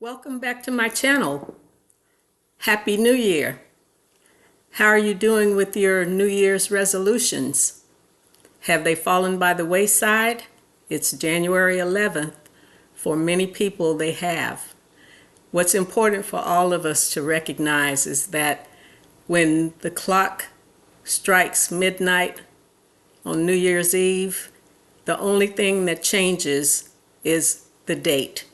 Welcome back to my channel. Happy New Year. How are you doing with your New Year's resolutions? Have they fallen by the wayside? It's January 11th. For many people, they have. What's important for all of us to recognize is that when the clock strikes midnight on New Year's Eve, the only thing that changes is the date.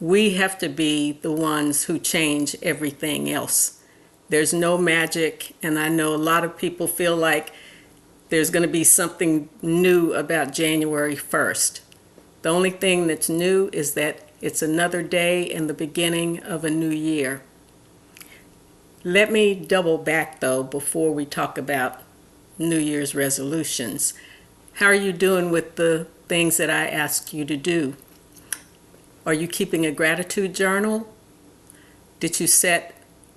We have to be the ones who change everything else. There's no magic, and I know a lot of people feel like there's going to be something new about January 1st. The only thing that's new is that it's another day and the beginning of a new year. Let me double back though before we talk about New Year's resolutions. How are you doing with the things that I asked you to do? Are you keeping a gratitude journal? Did you set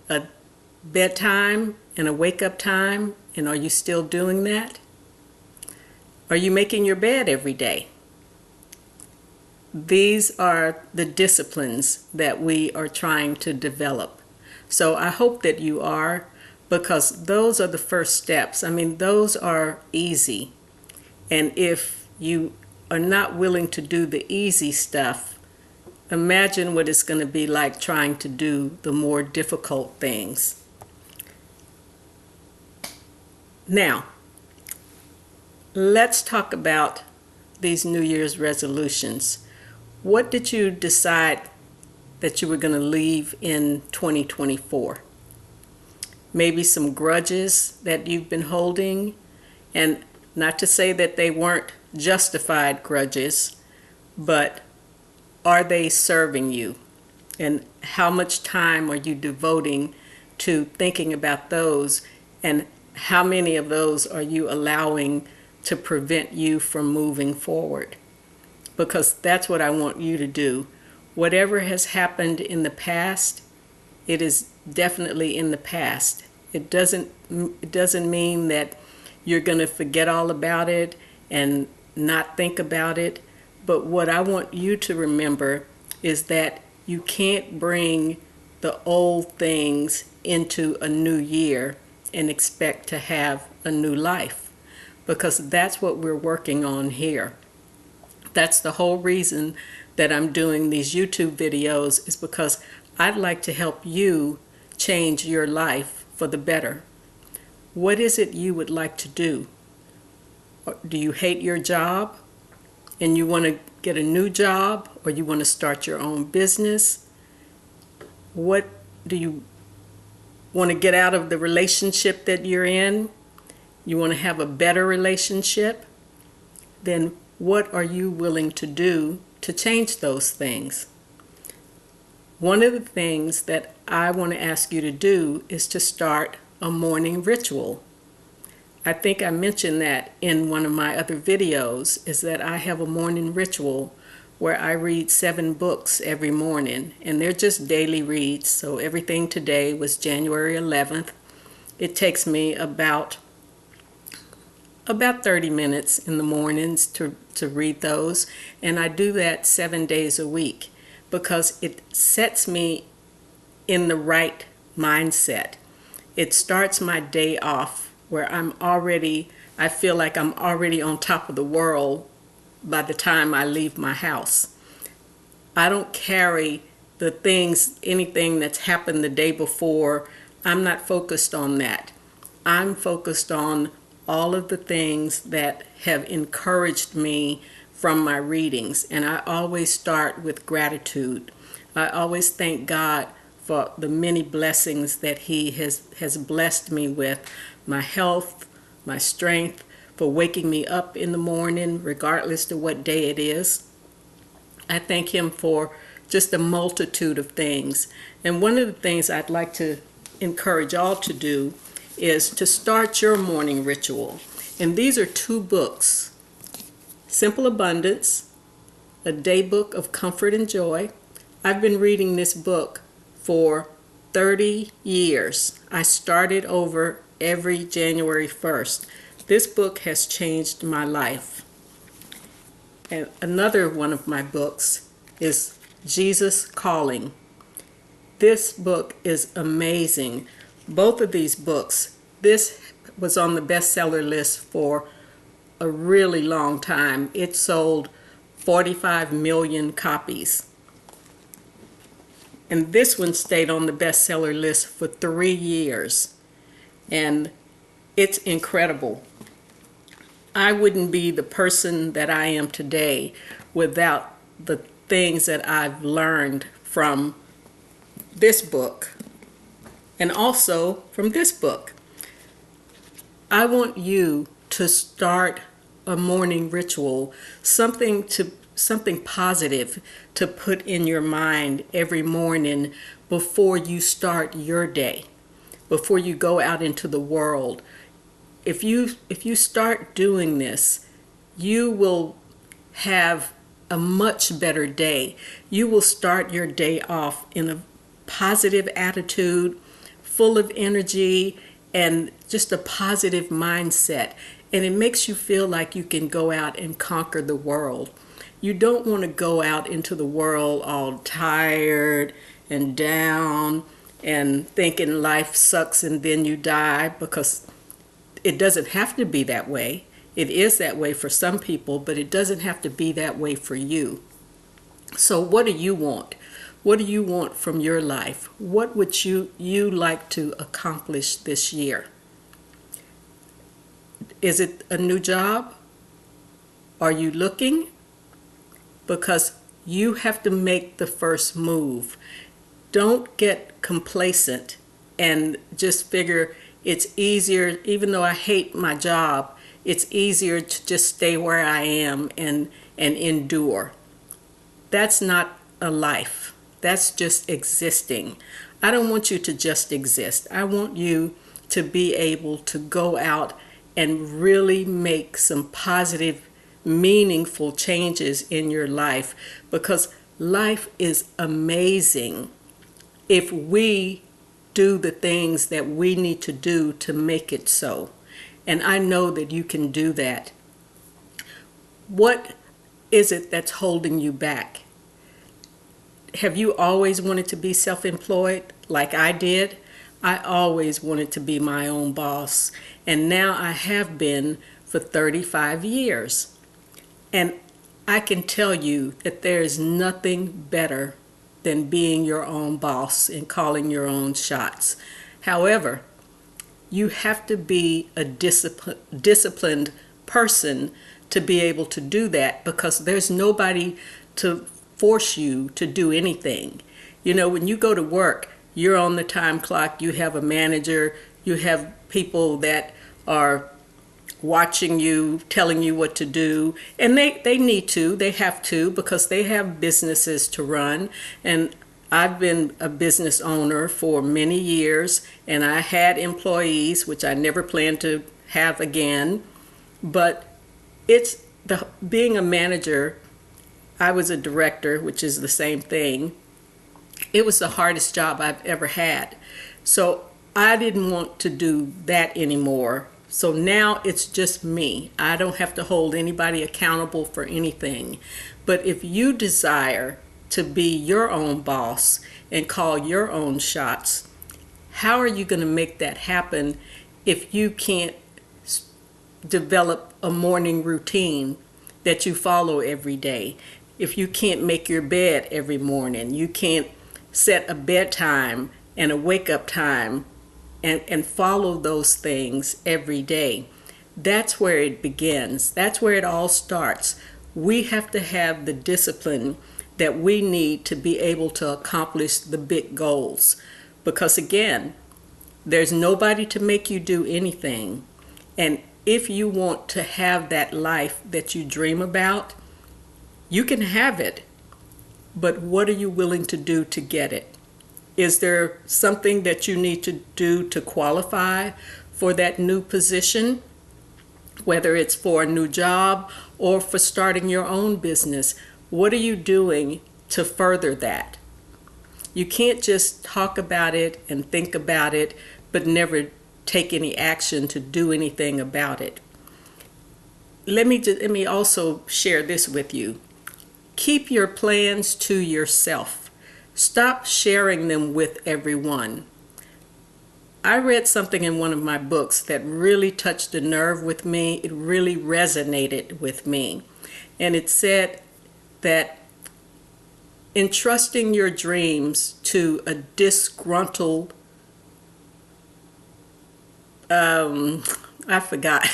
a bedtime and a wake-up time, and are you still doing that? Are you making your bed every day? These are the disciplines that we are trying to develop. So I hope that you are, because those are the first steps. I mean, those are easy. And if you are not willing to do the easy stuff, imagine what it's going to be like trying to do the more difficult things. Now, let's talk about these New Year's resolutions. What did you decide that you were going to leave in 2024? Maybe some grudges that you've been holding, and not to say that they weren't justified grudges, but are they serving you? And how much time are you devoting to thinking about those? And how many of those are you allowing to prevent you from moving forward? Because that's what I want you to do. Whatever has happened in the past, it is definitely in the past. It doesn't mean that you're going to forget all about it and not think about it. But what I want you to remember is that you can't bring the old things into a new year and expect to have a new life, because that's what we're working on here. That's the whole reason that I'm doing these YouTube videos, is because I'd like to help you change your life for the better. What is it you would like to do? Do you hate your job and you want to get a new job, or you want to start your own business? What do you want to get out of the relationship that you're in? You want to have a better relationship? Then what are you willing to do to change those things? One of the things that I want to ask you to do is to start a morning ritual. I think I mentioned that in one of my other videos, is that I have a morning ritual where I read 7 books every morning, and they're just daily reads. So everything today was January 11th. It takes me about 30 minutes in the mornings to read those, and I do that 7 days a week because it sets me in the right mindset. It starts my day off where I feel like I'm already on top of the world by the time I leave my house. I don't carry the things, anything that's happened the day before. I'm not focused on that. I'm focused on all of the things that have encouraged me from my readings. And I always start with gratitude. I always thank God for the many blessings that He has blessed me with. My health, my strength, for waking me up in the morning, regardless of what day it is. I thank Him for just a multitude of things. And one of the things I'd like to encourage all to do is to start your morning ritual. And these are 2 books, Simple Abundance, a day book of comfort and joy. I've been reading this book for 30 years. I started over every January 1st. This book has changed my life. And another one of my books is Jesus Calling. This book is amazing. Both of these books, this was on the bestseller list for a really long time. It sold 45 million copies. And this one stayed on the bestseller list for 3 years. And it's incredible. I wouldn't be the person that I am today without the things that I've learned from this book and also from this book. I want you to start a morning ritual, something positive to put in your mind every morning before you start your day, before you go out into the world. If you start doing this, you will have a much better day. You will start your day off in a positive attitude, full of energy, and just a positive mindset. And it makes you feel like you can go out and conquer the world. You don't want to go out into the world all tired and down and thinking life sucks and then you die, because it doesn't have to be that way. It is that way for some people, but it doesn't have to be that way for you. So what do you want? What do you want from your life? What would you like to accomplish this year? Is it a new job? Are you looking? Because you have to make the first move. Don't get complacent and just figure it's easier, even though I hate my job, it's easier to just stay where I am and endure. That's not a life. That's just existing. I don't want you to just exist. I want you to be able to go out and really make some positive, meaningful changes in your life, because life is amazing if we do the things that we need to do to make it so. And I know that you can do that. What is it that's holding you back? Have you always wanted to be self-employed like I did? I always wanted to be my own boss, and now I have been for 35 years. And I can tell you that there is nothing better than being your own boss and calling your own shots. However, you have to be a disciplined person to be able to do that, because there's nobody to force you to do anything. You know, when you go to work, you're on the time clock, you have a manager, you have people that are watching you, telling you what to do, and they need to, they have to, because they have businesses to run. And I've been a business owner for many years, and I had employees, which I never plan to have again. But it's being a manager. I was a director, which is the same thing. It was the hardest job I've ever had. So I didn't want to do that anymore. So now it's just me. I don't have to hold anybody accountable for anything. But if you desire to be your own boss and call your own shots, how are you going to make that happen if you can't develop a morning routine that you follow every day? If you can't make your bed every morning, you can't set a bedtime and a wake-up time and follow those things every day. That's where it begins. That's where it all starts. We have to have the discipline that we need to be able to accomplish the big goals. Because again, there's nobody to make you do anything. And if you want to have that life that you dream about, you can have it. But what are you willing to do to get it? Is there something that you need to do to qualify for that new position? Whether it's for a new job or for starting your own business, what are you doing to further that? You can't just talk about it and think about it, but never take any action to do anything about it. Let me also share this with you. Keep your plans to yourself. Stop sharing them with everyone. I read something in one of my books that really touched a nerve with me. It really resonated with me. And it said that entrusting your dreams to a disgruntled, I forgot.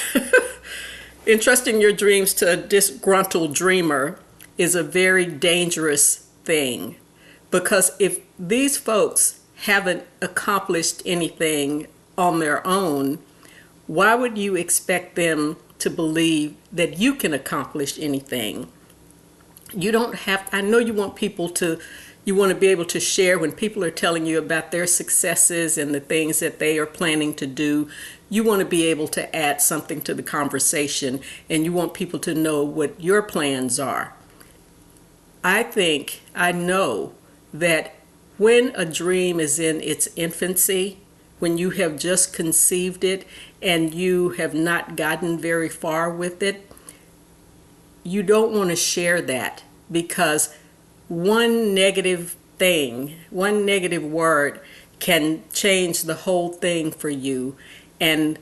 Entrusting your dreams to a disgruntled dreamer is a very dangerous thing, because if these folks haven't accomplished anything on their own, why would you expect them to believe that you can accomplish anything? You don't have, I know you want people to, you want to be able to share when people are telling you about their successes and the things that they are planning to do. You want to be able to add something to the conversation, and you want people to know what your plans are. I know that when a dream is in its infancy, when you have just conceived it and you have not gotten very far with it, you don't want to share that, because one negative thing, one negative word can change the whole thing for you and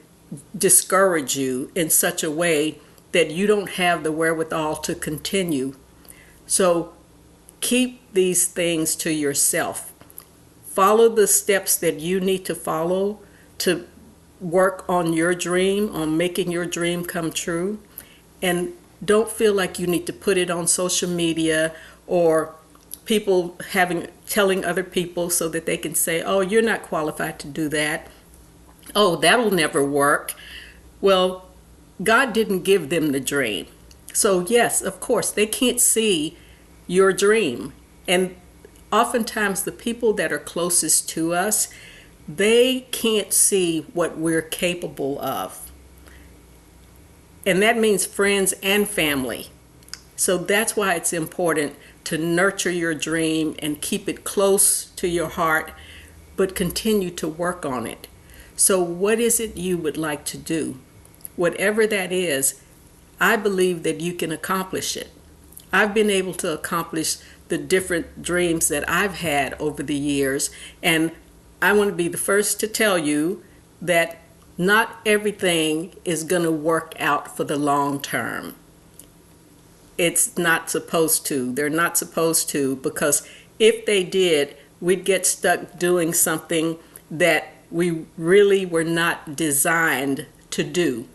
discourage you in such a way that you don't have the wherewithal to continue. So keep these things to yourself. Follow the steps that you need to follow to work on your dream, on making your dream come true. And don't feel like you need to put it on social media or people telling other people so that they can say, oh, you're not qualified to do that. Oh, that'll never work. Well, God didn't give them the dream. So yes, of course, they can't see your dream. And oftentimes the people that are closest to us, they can't see what we're capable of. And that means friends and family. So that's why it's important to nurture your dream and keep it close to your heart, but continue to work on it. So what is it you would like to do? Whatever that is, I believe that you can accomplish it. I've been able to accomplish the different dreams that I've had over the years, and I want to be the first to tell you that not everything is going to work out for the long term. It's not supposed to. They're not supposed to, because if they did, we'd get stuck doing something that we really were not designed to do.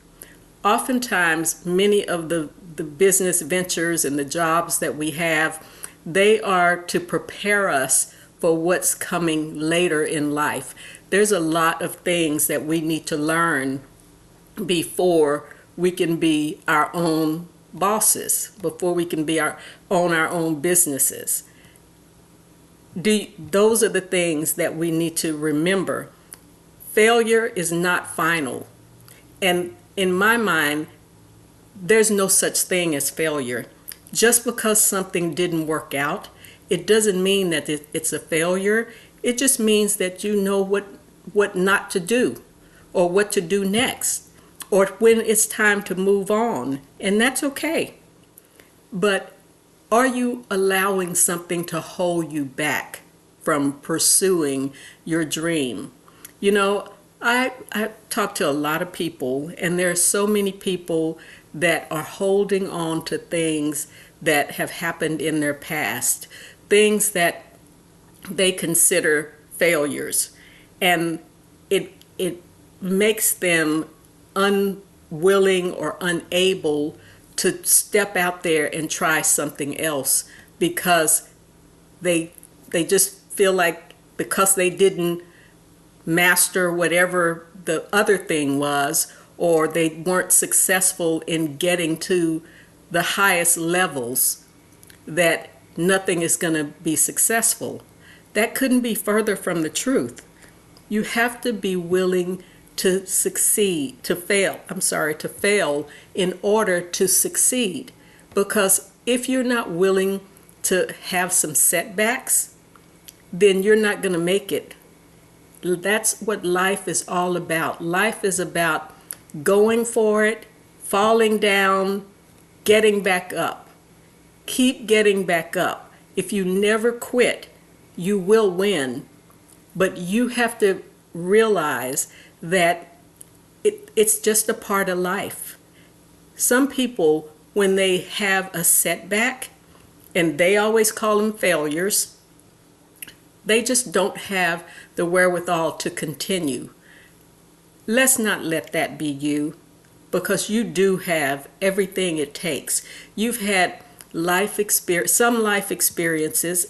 Oftentimes, many of the business ventures and the jobs that we have, they are to prepare us for what's coming later in life. There's a lot of things that we need to learn before we can be our own bosses, before we can be our own businesses. Those are the things that we need to remember. Failure is not final. And in my mind, there's no such thing as failure. Just because something didn't work out, it doesn't mean that it's a failure. It just means that you know what not to do, or what to do next, or when it's time to move on, and that's okay. But are you allowing something to hold you back from pursuing your dream? You know, I talk to a lot of people, and there are so many people that are holding on to things that have happened in their past, things that they consider failures, and it makes them unwilling or unable to step out there and try something else, because they just feel like because they didn't master whatever the other thing was, or they weren't successful in getting to the highest levels, that nothing is going to be successful. That couldn't be further from the truth. You have to be willing to fail in order to succeed. Because if you're not willing to have some setbacks, then you're not going to make it. That's what life is all about. Life is about going for it, falling down, getting back up. Keep getting back up. If you never quit, you will win. But you have to realize that it's just a part of life. Some people, when they have a setback, and they always call them failures, they just don't have the wherewithal to continue. Let's not let that be you, because you do have everything it takes. You've had some life experiences,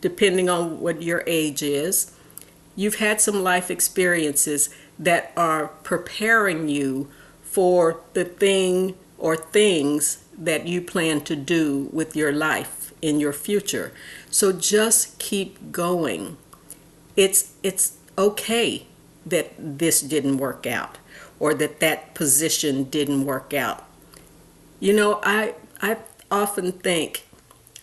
depending on what your age is. You've had some life experiences that are preparing you for the thing or things that you plan to do with your life in your future. So just keep going. It's okay that this didn't work out, or that position didn't work out. You know, I often think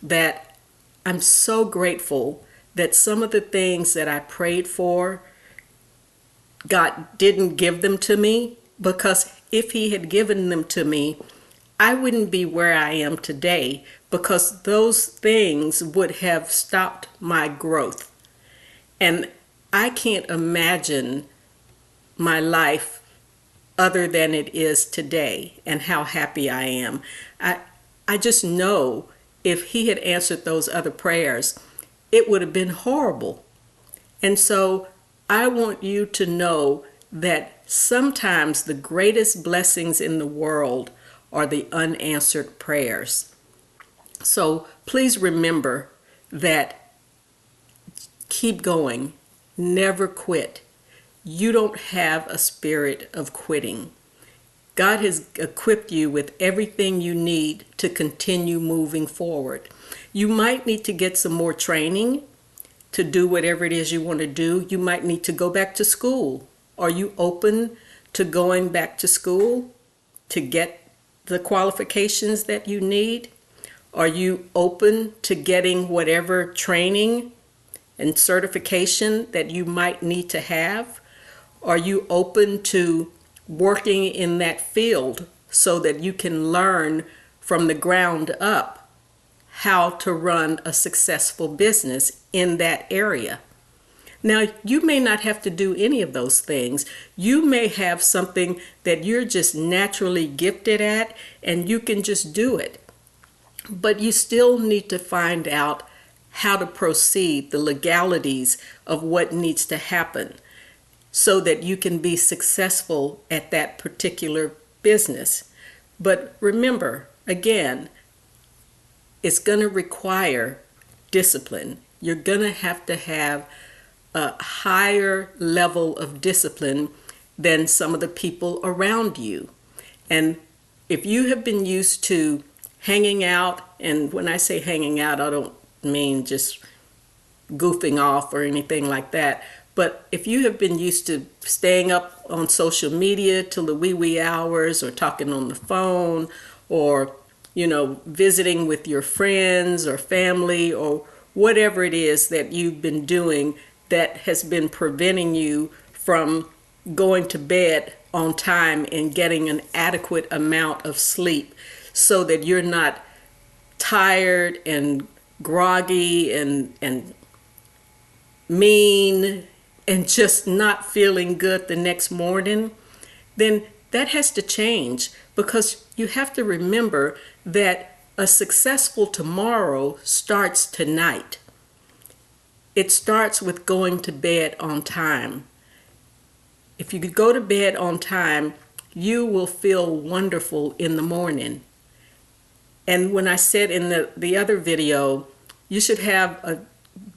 that I'm so grateful that some of the things that I prayed for, God didn't give them to me, because if He had given them to me, I wouldn't be where I am today, because those things would have stopped my growth. And I can't imagine my life other than it is today, and how happy I am. I just know if He had answered those other prayers, it would have been horrible. And so I want you to know that sometimes the greatest blessings in the world are the unanswered prayers. So please remember that. Keep going. Never quit. You don't have a spirit of quitting. God has equipped you with everything you need to continue moving forward. You might need to get some more training to do whatever it is you want to do. You might need to go back to school. Are you open to going back to school to get the qualifications that you need? Are you open to getting whatever training and certification that you might need to have? Are you open to working in that field so that you can learn from the ground up how to run a successful business in that area? Now, you may not have to do any of those things. You may have something that you're just naturally gifted at, and you can just do it. But you still need to find out how to proceed, the legalities of what needs to happen, so that you can be successful at that particular business. But remember, again, it's going to require discipline. You're going to have a higher level of discipline than some of the people around you. And if you have been used to hanging out, and when I say hanging out, I don't mean just goofing off or anything like that, but if you have been used to staying up on social media till the wee hours, or talking on the phone, or visiting with your friends or family, or whatever it is that you've been doing that has been preventing you from going to bed on time and getting an adequate amount of sleep, so that you're not tired and groggy and mean and just not feeling good the next morning, then that has to change, because you have to remember that a successful tomorrow starts tonight. It starts with going to bed on time. If you could go to bed on time, you will feel wonderful in the morning. And when I said in the other video, you should have a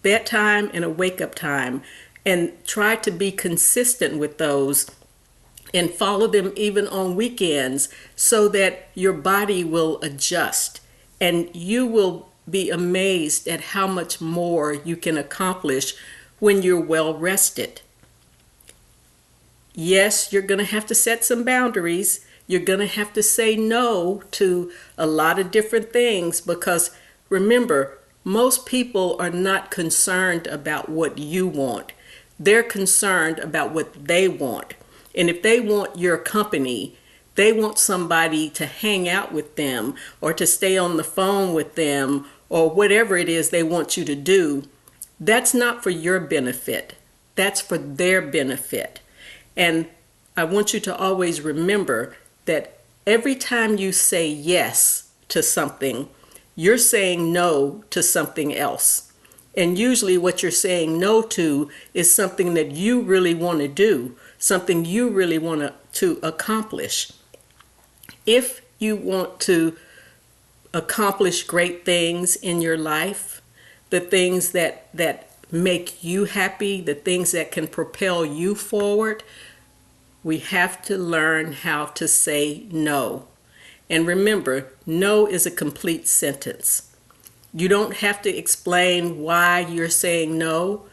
bedtime and a wake-up time, and try to be consistent with those and follow them even on weekends, so that your body will adjust, and you will be amazed at how much more you can accomplish when you're well rested. Yes, you're going to have to set some boundaries. You're going to have to say no to a lot of different things, because remember, most people are not concerned about what you want. They're concerned about what they want. And if they want your company, They want somebody to hang out with them or to stay on the phone with them or whatever it is they want you to do. That's not for your benefit. That's for their benefit. And I want you to always remember that every time you say yes to something, you're saying no to something else. And usually what you're saying no to is something that you really want to do, something you really want to accomplish. If you want to accomplish great things in your life, the things that make you happy, the things that can propel you forward, we have to learn how to say no. And remember, no is a complete sentence. You don't have to explain why you're saying no.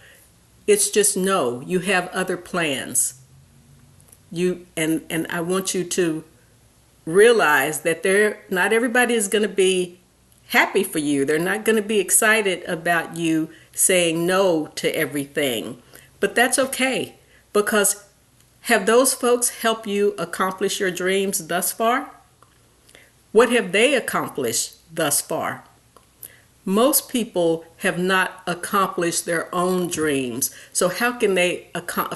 It's just no. You have other plans. And I want you to realize that not everybody is going to be happy for you. They're not going to be excited about you saying no to everything. But that's okay, because have those folks helped you accomplish your dreams thus far? What have they accomplished thus far? Most people have not accomplished their own dreams. So how can they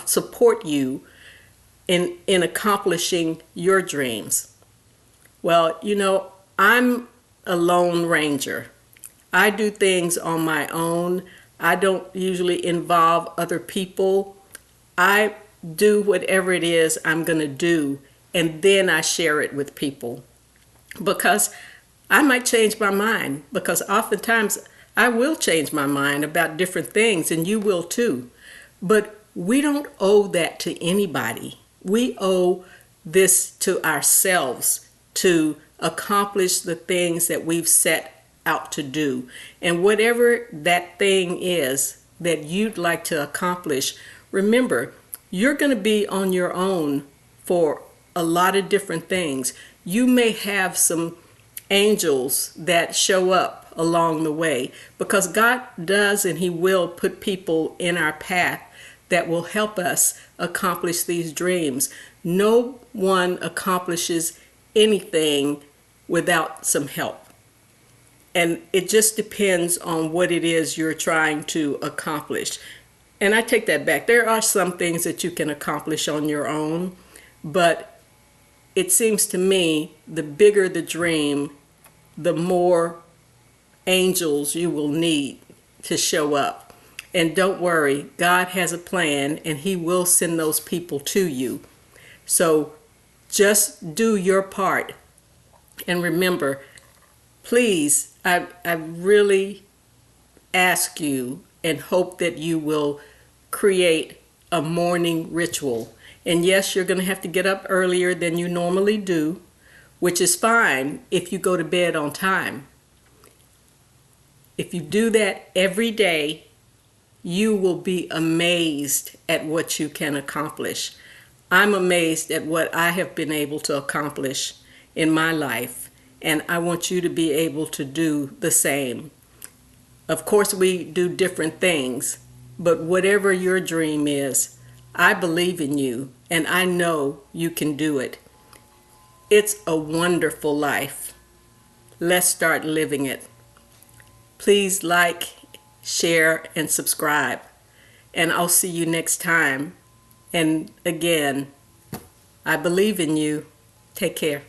support you in accomplishing your dreams? Well, I'm a lone ranger. I do things on my own. I don't usually involve other people. I do whatever it is I'm going to do, and then I share it with people. Because I might change my mind, because oftentimes I will change my mind about different things, and you will too. But we don't owe that to anybody. We owe this to ourselves to accomplish the things that we've set out to do. And whatever that thing is that you'd like to accomplish, remember, you're going to be on your own for a lot of different things. You may have some angels that show up along the way, because God does and He will put people in our path that will help us accomplish these dreams. No one accomplishes anything without some help. And it just depends on what it is you're trying to accomplish. And I take that back. There are some things that you can accomplish on your own, but it seems to me the bigger the dream, the more angels you will need to show up. And don't worry, God has a plan and He will send those people to you. So just do your part. And remember, please, I really ask you and hope that you will create a morning ritual. And yes, you're going to have to get up earlier than you normally do, which is fine if you go to bed on time. If you do that every day, you will be amazed at what you can accomplish. I'm amazed at what I have been able to accomplish in my life, and I want you to be able to do the same. Of course, we do different things, but whatever your dream is, I believe in you, and I know you can do it. It's a wonderful life. Let's start living it. Please like, share, and subscribe. And I'll see you next time. And again, I believe in you. Take care.